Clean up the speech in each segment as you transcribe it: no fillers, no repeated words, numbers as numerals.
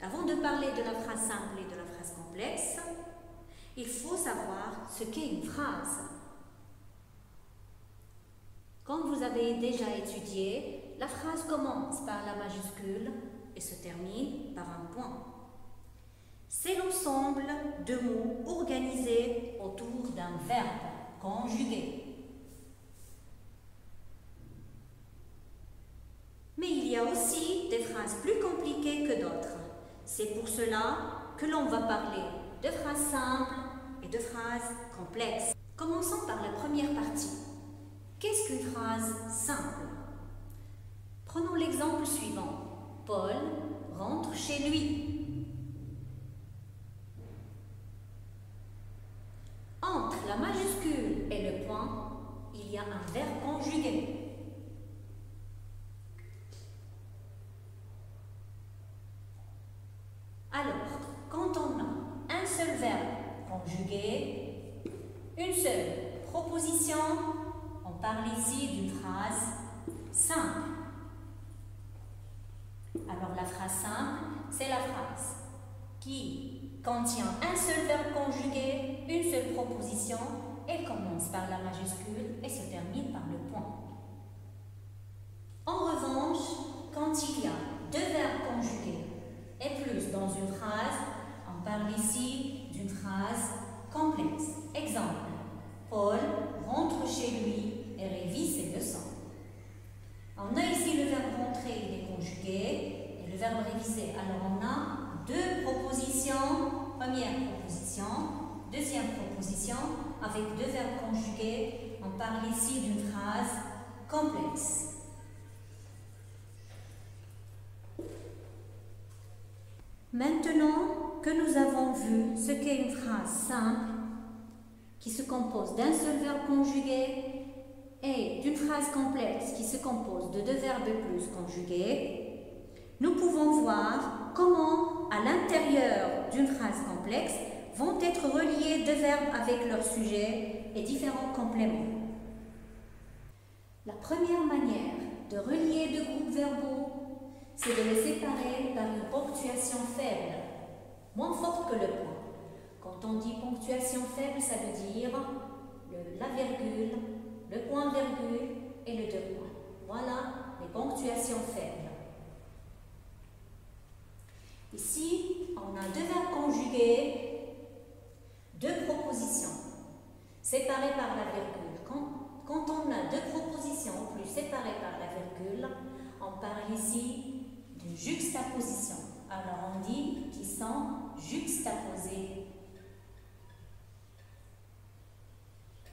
Avant de parler de la phrase simple et de la phrase complexe, il faut savoir ce qu'est une phrase. Comme vous avez déjà étudié, la phrase commence par la majuscule et se termine par un point. C'est l'ensemble de mots organisés autour d'un verbe conjugué. Mais il y a aussi des phrases plus compliquées que d'autres. C'est pour cela que l'on va parler de phrases simples et de phrases complexes. Commençons par la première partie. Qu'est-ce qu'une phrase simple? Prenons l'exemple suivant. Paul rentre chez lui. Entre la majuscule et le point, il y a un verbe conjugué. Alors, quand on a un seul verbe conjugué, une seule proposition, on parle ici d'une phrase simple. Alors, la phrase simple, c'est la phrase qui contient un seul verbe conjugué, une seule proposition, et commence par la majuscule et se termine par le point. En revanche, quand il y a deux verbes conjugués et plus dans une phrase, on parle ici d'une phrase complexe. Exemple, Paul rentre chez lui et révise ses leçons. On a ici le verbe rentrer, il est conjugué, et le verbe réviser. Alors on a deux propositions, première proposition, deuxième proposition, avec deux verbes conjugués. On parle ici d'une phrase complexe. Maintenant que nous avons vu ce qu'est une phrase simple, qui se compose d'un seul verbe conjugué, et d'une phrase complexe qui se compose de deux verbes et plus conjugués, nous pouvons voir comment, à l'intérieur d'une phrase complexe, vont être reliés deux verbes avec leur sujet et différents compléments. La première manière de relier deux groupes verbaux, c'est de les séparer par une ponctuation faible, moins forte que le point. Quand on dit ponctuation faible, ça veut dire la virgule, le point-virgule et le deux points. Voilà les ponctuations faibles. Ici, on a deux verbes conjugués, deux propositions séparées par la virgule. Quand on a deux propositions en plus séparées par la virgule, on parle ici d'une juxtaposition. Alors on dit qu'ils sont juxtaposés.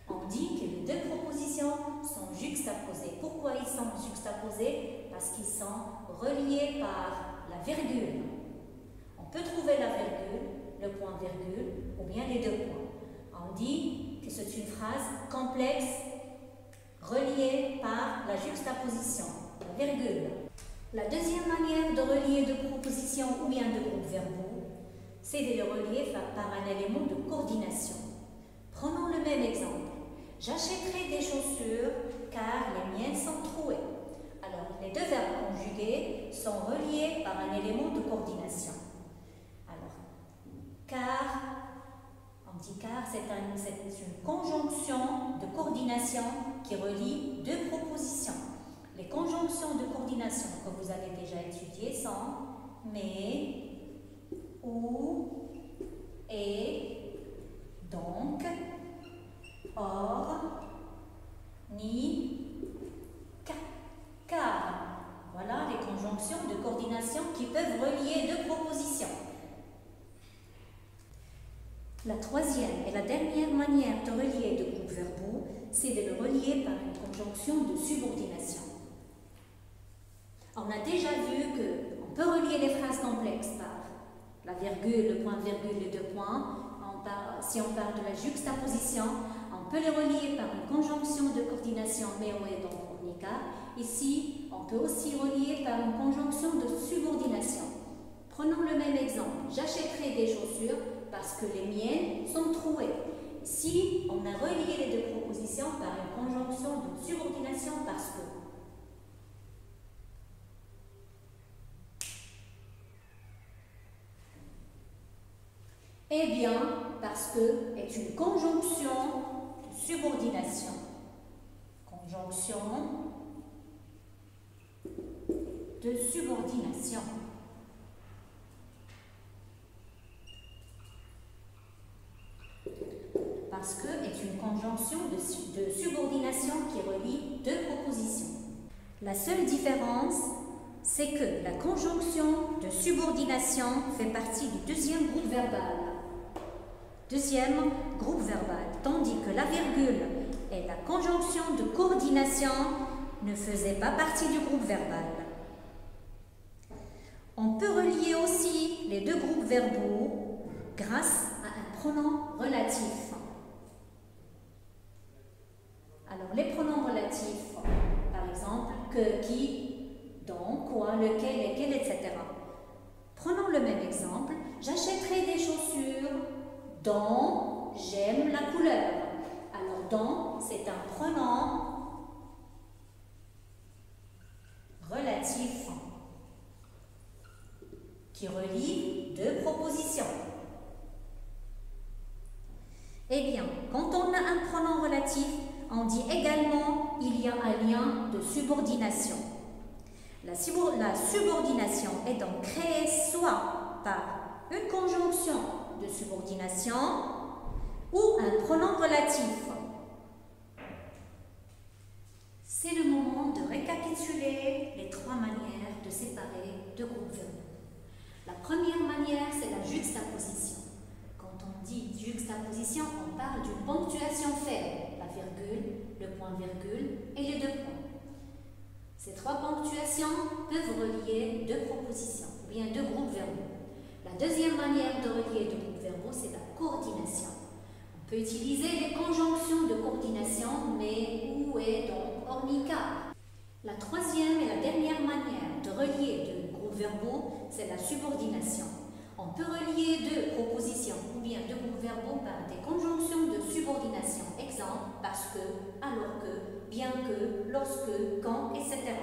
On dit que les deux propositions sont juxtaposées. Pourquoi ils sont juxtaposés? Parce qu'ils sont reliés par la virgule. On peut trouver la virgule, le point-virgule ou bien les deux points. On dit que c'est une phrase complexe reliée par la juxtaposition, la virgule. La deuxième manière de relier deux propositions ou bien deux groupes verbaux, c'est de les relier par un élément de coordination. Prenons le même exemple. J'achèterai des chaussures car les miennes sont trouées. Alors, les deux verbes conjugués sont reliés par un élément de coordination. Alors, car, on dit car, c'est une conjonction de coordination qui relie deux propositions. Les conjonctions de coordination que vous avez déjà étudiées sont mais, ou, et, donc, or, ni, car. Voilà les conjonctions de coordination qui peuvent relier deux propositions. La troisième et la dernière manière de relier deux groupes verbaux, c'est de le relier par une conjonction de subordination. On a déjà vu qu'on peut relier les phrases complexes par la virgule, le point-virgule, les deux points. Si on parle de la juxtaposition, on peut les relier par une conjonction de coordination mais et donc ornica. Ici, on peut aussi relier par une conjonction de subordination. Prenons le même exemple. J'achèterai des chaussures parce que les miennes sont trouées. Ici, on a relié les deux propositions par une conjonction de subordination parce que. Eh bien, parce que est une conjonction de subordination. Conjonction de subordination. Parce que est une conjonction de subordination qui relie deux propositions. La seule différence, c'est que la conjonction de subordination fait partie du deuxième groupe verbal. Deuxième groupe verbal, tandis que la virgule et la conjonction de coordination ne faisaient pas partie du groupe verbal. On peut relier aussi les deux groupes verbaux grâce à un pronom relatif. Alors, les pronoms relatifs, par exemple, que, qui, dont, quoi, lequel, lesquels, etc. Prenons le même exemple. J'achèterai des chaussures dont j'aime la couleur. Alors, dont, c'est un pronom relatif qui relie deux propositions. Eh bien, quand on a un pronom relatif, on dit également il y a un lien de subordination. La subordination est donc créée soit par une conjonction de subordination ou un pronom relatif. C'est le moment de récapituler les trois manières de séparer deux groupes verbaux. La première manière, c'est la juxtaposition. Quand on dit juxtaposition, on parle d'une ponctuation faible, la virgule, le point-virgule et les deux points. Ces trois ponctuations peuvent relier deux propositions, ou bien deux groupes verbaux. La deuxième manière de relier deux groupes verbaux, c'est la coordination. On peut utiliser les conjonctions de coordination, mais où est donc ornica. La troisième et la dernière manière de relier deux groupes verbaux, c'est la subordination. On peut relier deux propositions ou bien deux groupes verbaux par des conjonctions de subordination. Exemple, parce que, alors que, bien que, lorsque, quand, etc.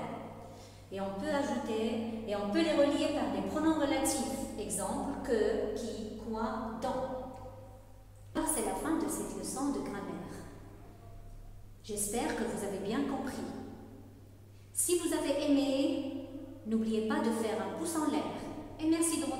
Et on peut ajouter, et on peut les relier par des pronoms relatifs. Exemple, que, qui, quoi, dont. Alors, c'est la fin de cette leçon de grammaire. J'espère que vous avez bien compris. Si vous avez aimé, n'oubliez pas de faire un pouce en l'air. Et merci de votre